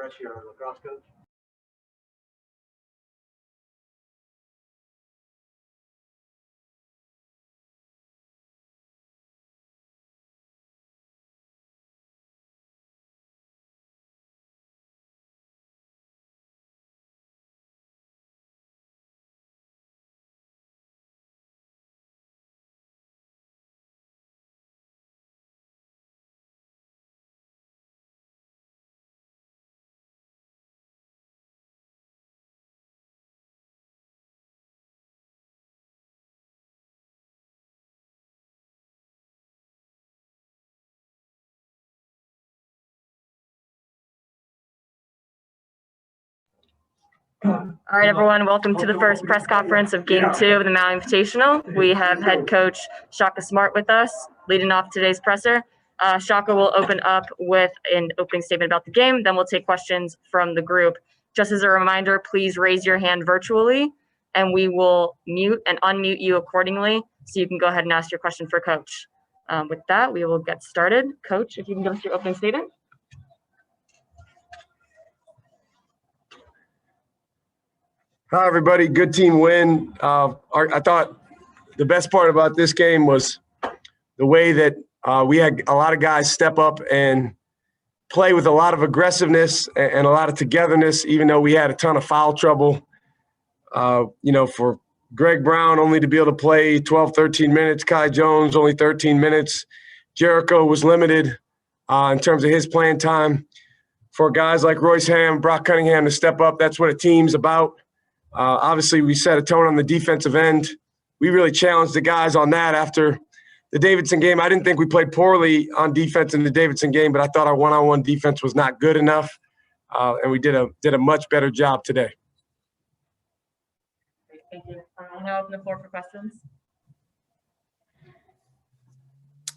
Brett, your lacrosse coach. All right, everyone, welcome to the first press conference of Game 2 of the Maui Invitational. We have head coach Shaka with us, leading off today's presser. Shaka will open up with an opening statement about the game, then we'll take questions from the group. Just as a reminder, please raise your hand virtually, and we will mute and unmute you accordingly, so you can go ahead and ask your question for Coach. With that, we will get started. Coach, if you can give us your opening statement. Hi, everybody. Good team win. I thought the best part about this game was the way that we had a lot of guys step up and play with a lot of aggressiveness and a lot of togetherness, even though we had a ton of foul trouble. For Greg Brown only to be able to play 12, 13 minutes, Kai Jones only 13 minutes. Jericho was limited in terms of his playing time. For guys like Royce Ham, Brock Cunningham to step up, that's what a team's about. Obviously, we set a tone on the defensive end. We really challenged the guys on that after the Davidson game. I didn't think we played poorly on defense in the Davidson game, but I thought our one-on-one defense was not good enough, and we did a much better job today. Thank you. I'll now open the floor for questions.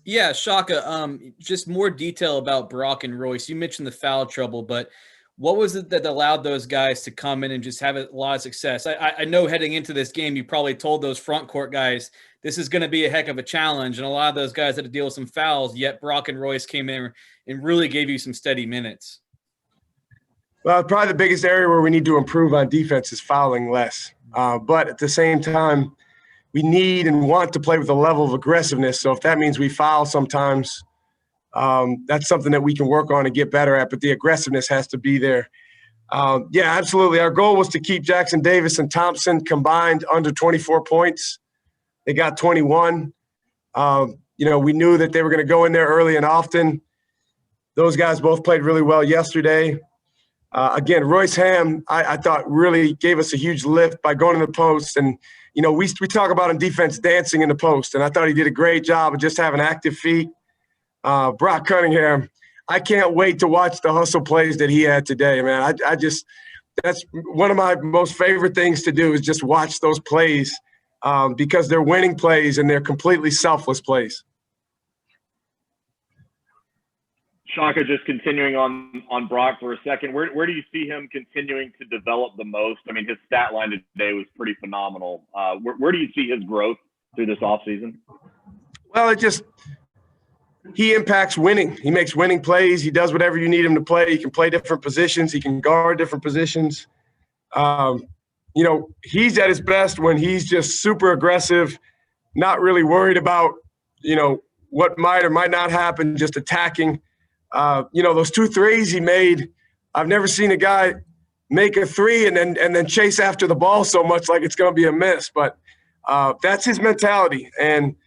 Yeah, Shaka, just more detail about Brock and Royce. You mentioned the foul trouble, but what was it that allowed those guys to come in and just have a lot of success? I know heading into this game, you probably told those front court guys, this is going to be a heck of a challenge. And a lot of those guys had to deal with some fouls, yet Brock and Royce came in and really gave you some steady minutes. Well, probably the biggest area where we need to improve on defense is fouling less. But at the same time, we need and want to play with a level of aggressiveness. So if that means we foul sometimes, that's something that we can work on and get better at, but the aggressiveness has to be there. Yeah, absolutely. Our goal was to keep Jackson Davis and Thompson combined under 24 points. They got 21. We knew that they were going to go in there early and often. Those guys both played really well yesterday. Again, Royce Ham, I thought really gave us a huge lift by going in the post. And, we talk about on defense dancing in the post, and I thought he did a great job of just having active feet. Brock Cunningham, I can't wait to watch the hustle plays that he had today, man. That's one of my most favorite things to do is just watch those plays because they're winning plays and they're completely selfless plays. Shaka, just continuing on Brock for a second, where do you see him continuing to develop the most? I mean, his stat line today was pretty phenomenal. Where do you see his growth through this offseason? Well, he impacts winning. He makes winning plays. He does whatever you need him to play. He can play different positions. He can guard different positions. He's at his best when he's just super aggressive, not really worried about, what might or might not happen, just attacking. Those 2 threes he made, I've never seen a guy make a three and then chase after the ball so much like it's going to be a miss. But that's his mentality. And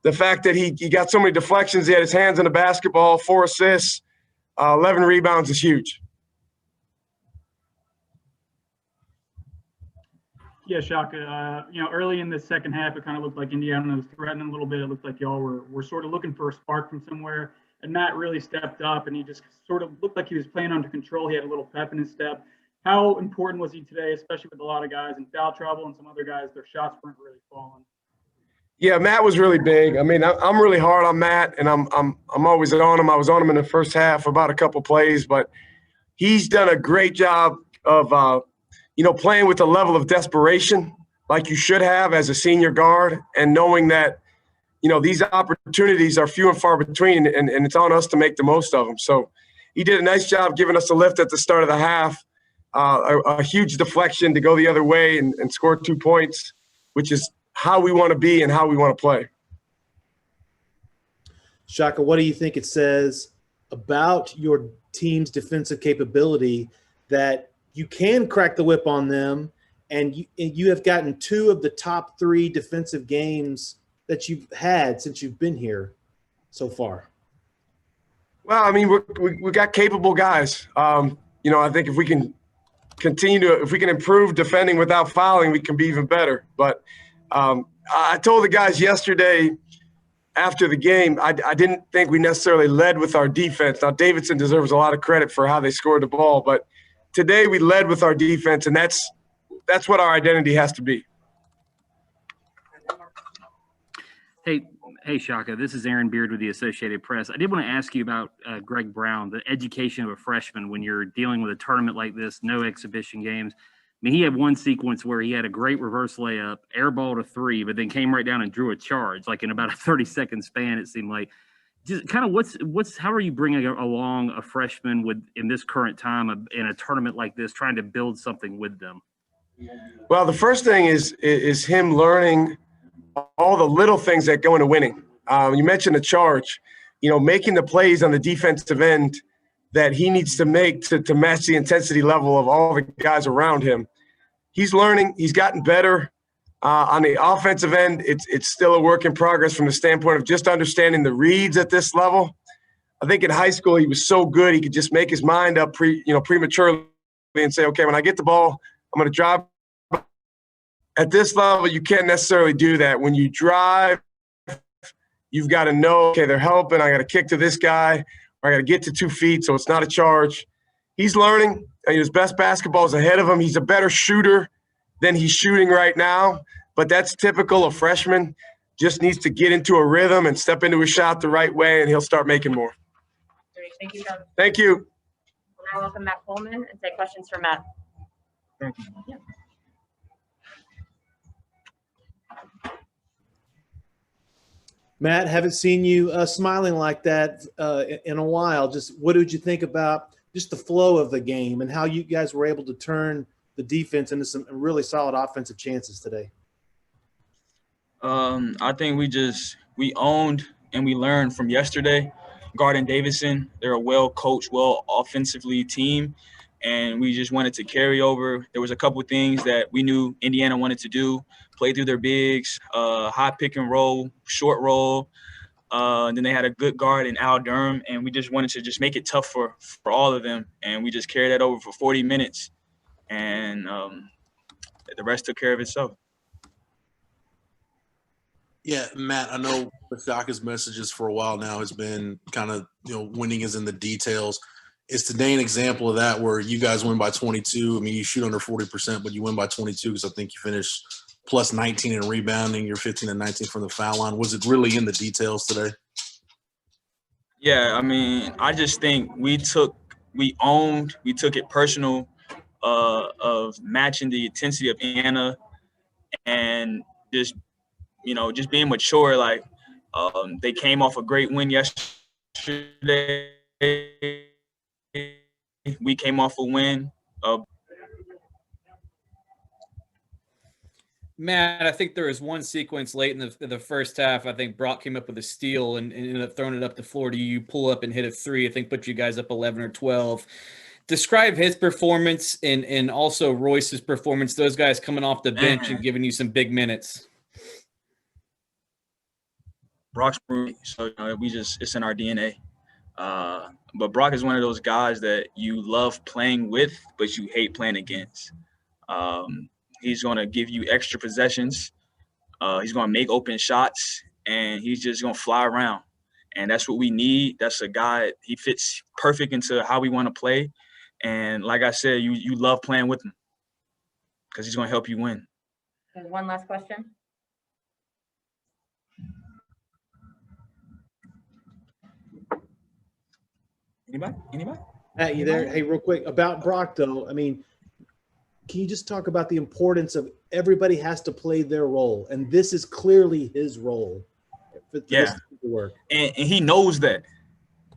the fact that he got so many deflections, he had his hands on the basketball, 4 assists, 11 rebounds is huge. Yeah, Shaka, early in the second half, it kind of looked like Indiana was threatening a little bit. It looked like y'all were sort of looking for a spark from somewhere, and Matt really stepped up, and he just sort of looked like he was playing under control. He had a little pep in his step. How important was he today, especially with a lot of guys in foul trouble and some other guys, their shots weren't really falling? Yeah, Matt was really big. I mean, I'm really hard on Matt, and I'm always on him. I was on him in the first half about a couple plays, but he's done a great job of playing with a level of desperation like you should have as a senior guard, and knowing that these opportunities are few and far between, and it's on us to make the most of them. So he did a nice job giving us a lift at the start of the half. A huge deflection to go the other way and score 2 points, which is how we want to be and how we want to play. Shaka, what do you think it says about your team's defensive capability that you can crack the whip on them, and you have gotten 2 of the top 3 defensive games that you've had since you've been here so far? Well, I mean, we got capable guys. I think if we can if we can improve defending without fouling, we can be even better. But I told the guys yesterday after the game, I didn't think we necessarily led with our defense. Now, Davidson deserves a lot of credit for how they scored the ball, but today we led with our defense, and that's what our identity has to be. Hey, Shaka, this is Aaron Beard with the Associated Press. I did want to ask you about Greg Brown, the education of a freshman when you're dealing with a tournament like this, no exhibition games. I mean, he had one sequence where he had a great reverse layup, airballed a 3, but then came right down and drew a charge, like in about a 30-second span, it seemed like. Just kind of how are you bringing along a freshman in this current time in a tournament like this, trying to build something with them? Well, the first thing is him learning all the little things that go into winning. You mentioned the charge, making the plays on the defensive end that he needs to make to match the intensity level of all the guys around him. He's learning. He's gotten better. On the offensive end, it's still a work in progress from the standpoint of just understanding the reads at this level. I think in high school he was so good he could just make his mind up prematurely and say, okay, when I get the ball, I'm going to drive. At this level, you can't necessarily do that. When you drive, you've got to know, okay, they're helping. I got to kick to this guy, or I got to get to 2 feet, so it's not a charge. He's learning. His best basketball is ahead of him. He's a better shooter than he's shooting right now, but that's typical of freshmen. Just needs to get into a rhythm and step into his shot the right way, and he'll start making more. Great. Thank you, Doug. Thank you. We'll now welcome Matt Coleman and take questions from Matt. Thank you. Yeah. Matt, haven't seen you smiling like that in a while. Just what did you think about just the flow of the game and how you guys were able to turn the defense into some really solid offensive chances today? I think we owned and we learned from yesterday. Garden Davidson, they're a well-coached, offensively team, and we just wanted to carry over. There was a couple of things that we knew Indiana wanted to do, play through their bigs, high pick and roll, short roll. Then they had a good guard in Al Durham, and we just wanted to just make it tough for all of them. And we just carried that over for 40 minutes, and the rest took care of itself. Yeah, Matt, I know Shaka's messages for a while now has been kind of, winning is in the details. Is today an example of that where you guys win by 22? I mean, you shoot under 40%, but you win by 22 because I think you finished plus 19 in rebounding. You're 15 and 19 from the foul line. Was it really in the details today? Yeah, I mean, I just think we took it personal of matching the intensity of Indiana and just being mature. Like they came off a great win yesterday. We came off a win. Matt, I think there was one sequence late in the first half. I think Brock came up with a steal and ended up throwing it up the floor to you. Pull up and hit a 3. I think put you guys up 11 or 12. Describe his performance and also Royce's performance. Those guys coming off the bench and giving you some big minutes. Brock's so it's in our DNA. But Brock is one of those guys that you love playing with, but you hate playing against. He's going to give you extra possessions. He's going to make open shots, and he's just going to fly around. And that's what we need. That's a guy, he fits perfect into how we want to play. And like I said, you love playing with him because he's going to help you win. There's one last question. Anybody? Matt, you there? Hey, real quick about Brock, though. I mean, can you just talk about the importance of everybody has to play their role, and this is clearly his role for this to work. And he knows that.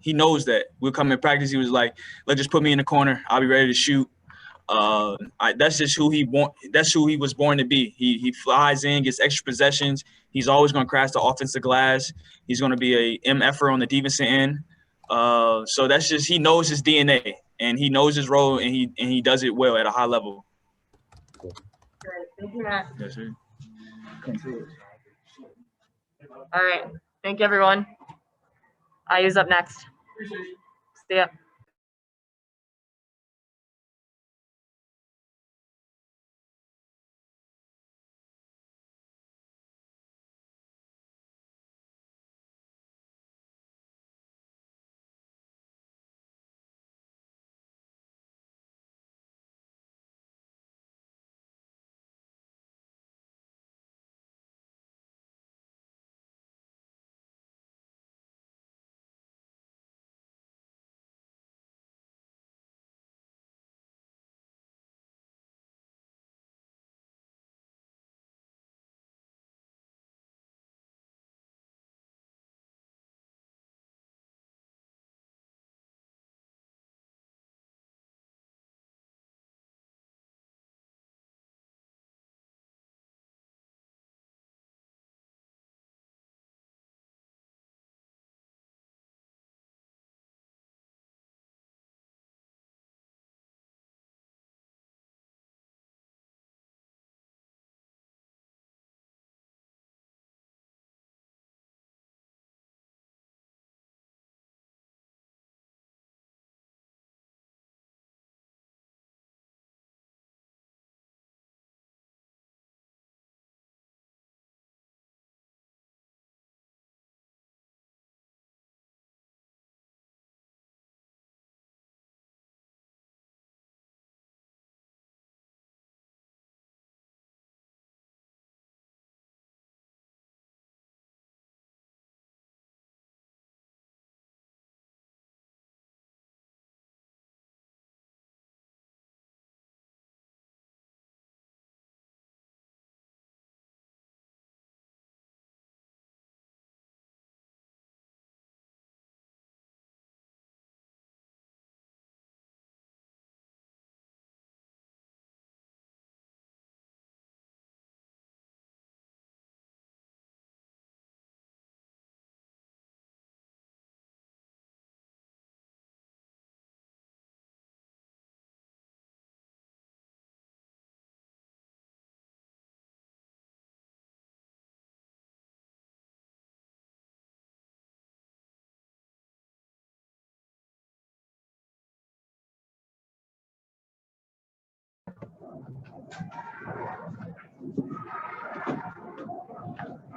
he knows that. We'll come in practice. He was like, let's just put me in the corner. I'll be ready to shoot. That's just who he was born to be. He flies in, gets extra possessions. He's always going to crash the offensive glass. He's going to be a MFer on the defensive end. So that's just, he knows his DNA and he knows his role, and he does it well at a high level. Great. Thank you, Matt. Yes, sir. All right. Thank you, everyone. IU's up next. See ya.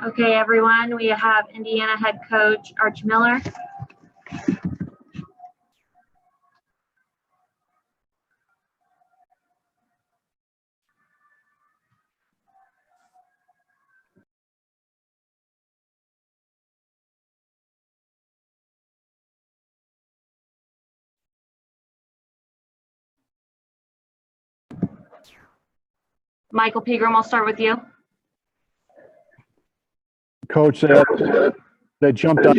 Okay, everyone, we have Indiana head coach Archie Miller. Michael Pegram, I'll start with you. Coach, they jumped up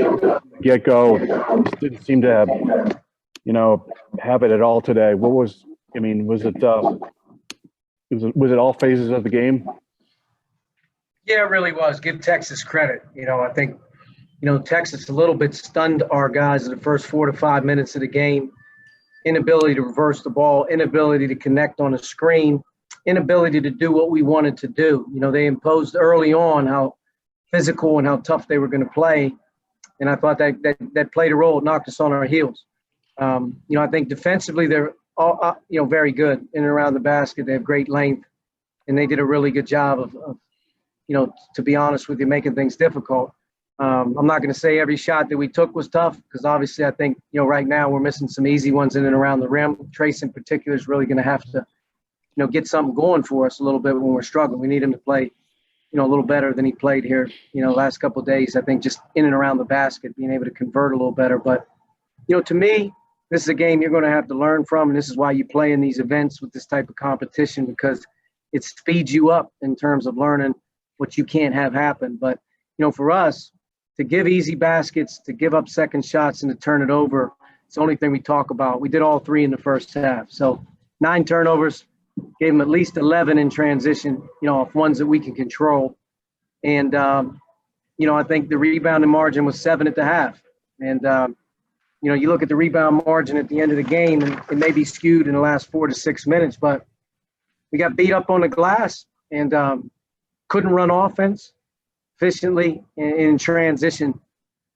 get-go. Just didn't seem to have, have it at all today. Was it all phases of the game? Yeah, it really was. Give Texas credit. I think, Texas a little bit stunned our guys in the first 4 to 5 minutes of the game. Inability to reverse the ball, inability to connect on a screen, inability to do what we wanted to do. They imposed early on how physical and how tough they were going to play. And I thought that played a role. It knocked us on our heels. I think defensively they're all, very good in and around the basket. They have great length, and they did a really good job of to be honest with you, making things difficult. I'm not going to say every shot that we took was tough, because obviously I think, right now we're missing some easy ones in and around the rim. Trace in particular is really going to have to, get something going for us a little bit when we're struggling. We need him to play, a little better than he played here, last couple of days. I think just in and around the basket, being able to convert a little better. But, to me, this is a game you're going to have to learn from, and this is why you play in these events with this type of competition, because it speeds you up in terms of learning what you can't have happen. But, for us, to give easy baskets, to give up second shots, and to turn it over. It's the only thing we talk about. We did all three in the first half. So 9 turnovers, gave them at least 11 in transition, off ones that we can control. And, I think the rebounding margin was 7 at the half. And, you look at the rebound margin at the end of the game, and it may be skewed in the last 4 to 6 minutes, but we got beat up on the glass and couldn't run offense efficiently in transition,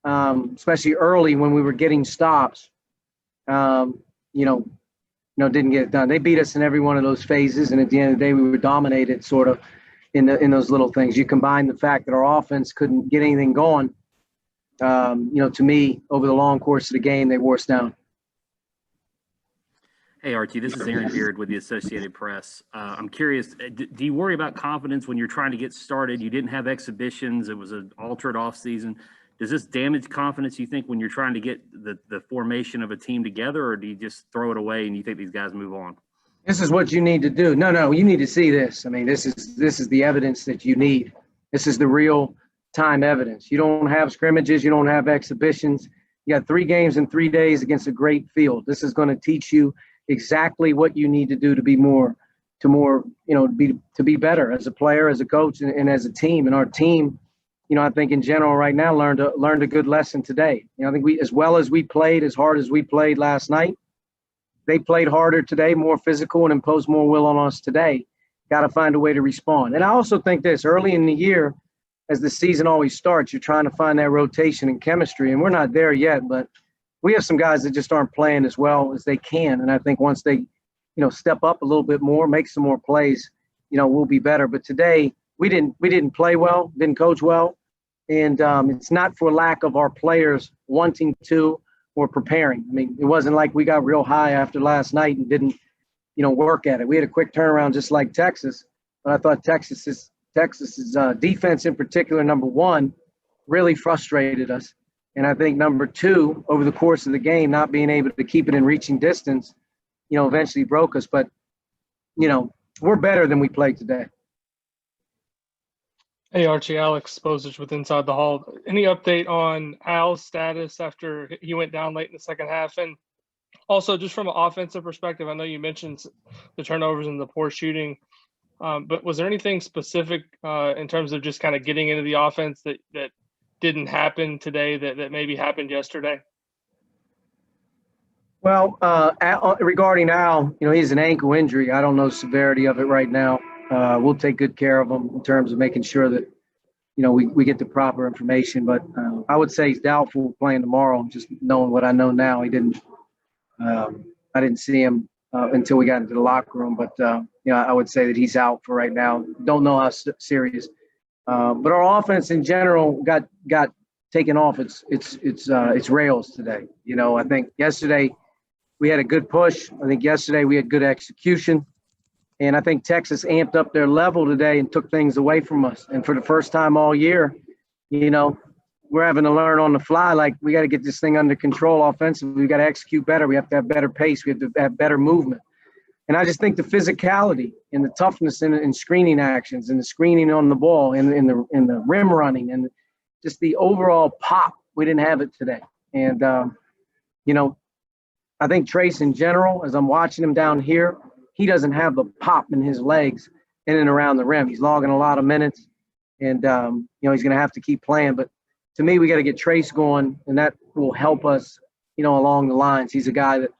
especially early when we were getting stops. Didn't get it done. They beat us in every one of those phases, and at the end of the day, we were dominated sort of in those little things. You combine the fact that our offense couldn't get anything going. To me, over the long course of the game, they wore us down. Hey, Archie, this is Aaron Beard with the Associated Press. I'm curious, do you worry about confidence when you're trying to get started? You didn't have exhibitions. It was an altered offseason. Does this damage confidence, you think, when you're trying to get the formation of a team together, or do you just throw it away and you think these guys move on? This is what you need to do. No, you need to see this. I mean, this is the evidence that you need. This is the real time evidence. You don't have scrimmages. You don't have exhibitions. You got 3 games in 3 days against a great field. This is going to teach you exactly what you need to do to be to be better as a player, as a coach, and as a team. And our team, I think in general right now learned a good lesson today. I think we, as well as we played, as hard as we played last night, they played harder today, more physical, and imposed more will on us today. Got to find a way to respond. And I also think this, early in the year, as the season always starts, you're trying to find that rotation and chemistry, and we're not there yet, but we have some guys that just aren't playing as well as they can. And I think once they, step up a little bit more, make some more plays, we'll be better. But today we didn't play well, didn't coach well. And it's not for lack of our players wanting to or preparing. I mean, it wasn't like we got real high after last night and didn't, work at it. We had a quick turnaround just like Texas, but I thought Texas's defense in particular, number one, really frustrated us. And I think number two, over the course of the game, not being able to keep it in reaching distance, eventually broke us. But, we're better than we played today. Hey, Archie, Alex Bozích with Inside the Hall. Any update on Al's status after he went down late in the second half? And also, just from an offensive perspective, I know you mentioned the turnovers and the poor shooting, but was there anything specific in terms of just kind of getting into the offense that didn't happen today that maybe happened yesterday? Well, regarding Al, he has an ankle injury. I don't know the severity of it right now. We'll take good care of him in terms of making sure that, we get the proper information. But I would say he's doubtful playing tomorrow. Just knowing what I know now, I didn't see him until we got into the locker room. But I would say that he's out for right now. Don't know how serious. But our offense in general got taken off its rails today. I think yesterday we had a good push. I think yesterday we had good execution. And I think Texas amped up their level today and took things away from us. And for the first time all year, we're having to learn on the fly. Like, we got to get this thing under control offensively. We got to execute better. We have to have better pace. We have to have better movement. And I just think the physicality and the toughness in screening actions and the screening on the ball and in the rim running and just the overall pop, we didn't have it today. And, I think Trace in general, as I'm watching him down here, he doesn't have the pop in his legs in and around the rim. He's logging a lot of minutes, and, he's going to have to keep playing. But to me, we got to get Trace going, and that will help us, along the lines. He's a guy that,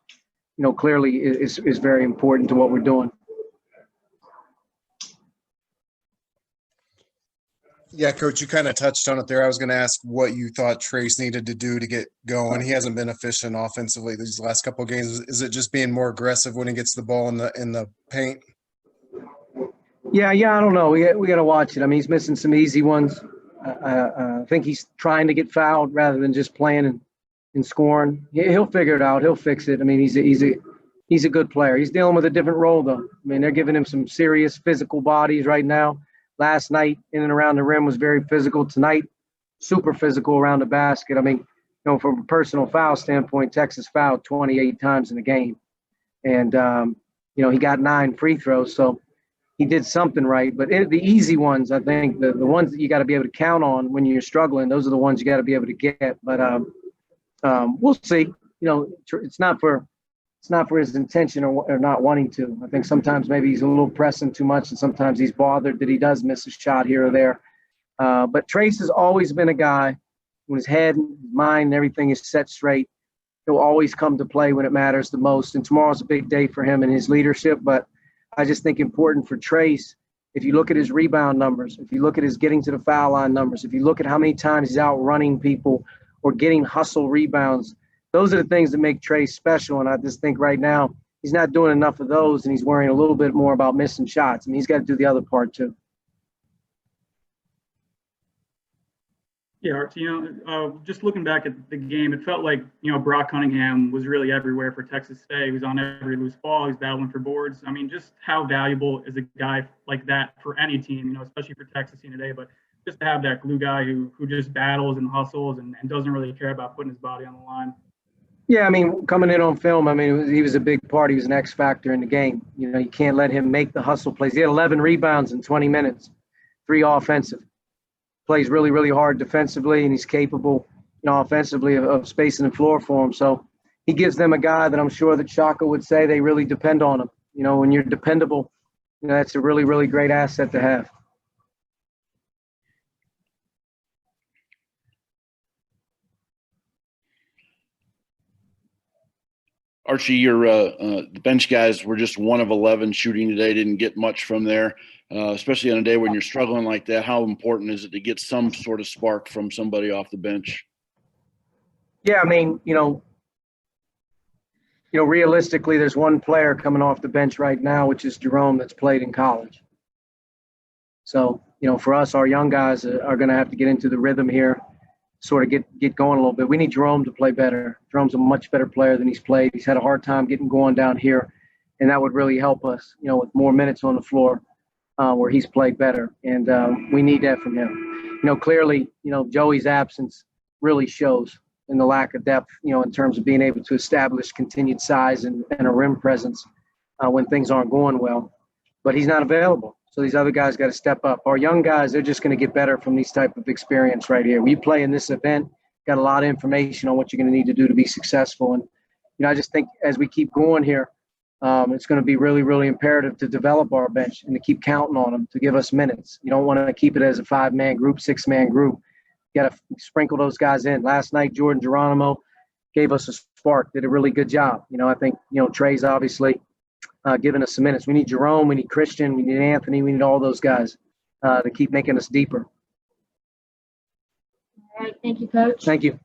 clearly is very important to what we're doing. Yeah, Coach, you kind of touched on it there. I was going to ask what you thought Trace needed to do to get going. He hasn't been efficient offensively these last couple of games. Is it just being more aggressive when he gets the ball in the paint? Yeah, I don't know. We got to watch it. I mean, he's missing some easy ones. I think he's trying to get fouled rather than just playing and scoring. He'll figure it out. He'll fix it. I mean, he's a good player. He's dealing with a different role, though. I mean, they're giving him some serious physical bodies right now. Last night, in and around the rim was very physical. Tonight, super physical around the basket. I mean, from a personal foul standpoint, Texas fouled 28 times in the game. And, he got 9 free throws. So, he did something right. But the easy ones, I think, the ones that you got to be able to count on when you're struggling, those are the ones you got to be able to get. But we'll see. It's not for his intention or not wanting to. I think sometimes maybe he's a little pressing too much, and sometimes he's bothered that he does miss a shot here or there. But Trace has always been a guy when his head, his mind, and everything is set straight. He'll always come to play when it matters the most. And tomorrow's a big day for him and his leadership. But I just think important for Trace, if you look at his rebound numbers, if you look at his getting to the foul line numbers, if you look at how many times he's out running people or getting hustle rebounds, those are the things that make Trace special. And I just think right now he's not doing enough of those, and he's worrying a little bit more about missing shots. I mean, he's got to do the other part too. Yeah, Archie, just looking back at the game, it felt like, Brock Cunningham was really everywhere for Texas State. He was on every loose ball. He's battling for boards. I mean, just how valuable is a guy like that for any team, especially for Texas today, but just to have that glue guy who just battles and hustles and doesn't really care about putting his body on the line. Yeah, I mean, coming in on film, I mean, he was a big part. He was an X factor in the game. You can't let him make the hustle plays. He had 11 rebounds in 20 minutes, 3 offensive. Plays really, really hard defensively, and he's capable, offensively of spacing the floor for him. So he gives them a guy that I'm sure that Shaka would say they really depend on him. When you're dependable, that's a really, really great asset to have. Archie, your the bench guys were just 1 of 11 shooting today. Didn't get much from there, especially on a day when you're struggling like that. How important is it to get some sort of spark from somebody off the bench? Yeah, I mean, realistically, there's one player coming off the bench right now, which is Jerome, that's played in college. So, for us, our young guys are going to have to get into the rhythm here, sort of get going a little bit. We need Jerome to play better. Jerome's a much better player than he's played. He's had a hard time getting going down here, and that would really help us, with more minutes on the floor where he's played better. And we need that from him. Clearly, Joey's absence really shows in the lack of depth, in terms of being able to establish continued size and a rim presence when things aren't going well. But he's not available. So these other guys got to step up. Our young guys, they're just going to get better from these type of experience right here. We play in this event, got a lot of information on what you're going to need to do to be successful. And, I just think as we keep going here, it's going to be really, really imperative to develop our bench and to keep counting on them to give us minutes. You don't want to keep it as a 5-man group, 6-man group. You got to sprinkle those guys in. Last night, Jordan Geronimo gave us a spark, did a really good job. I think, Trey's obviously giving us some minutes. We need Jerome, we need Christian, we need Anthony, we need all those guys to keep making us deeper. All right, thank you, Coach. Thank you.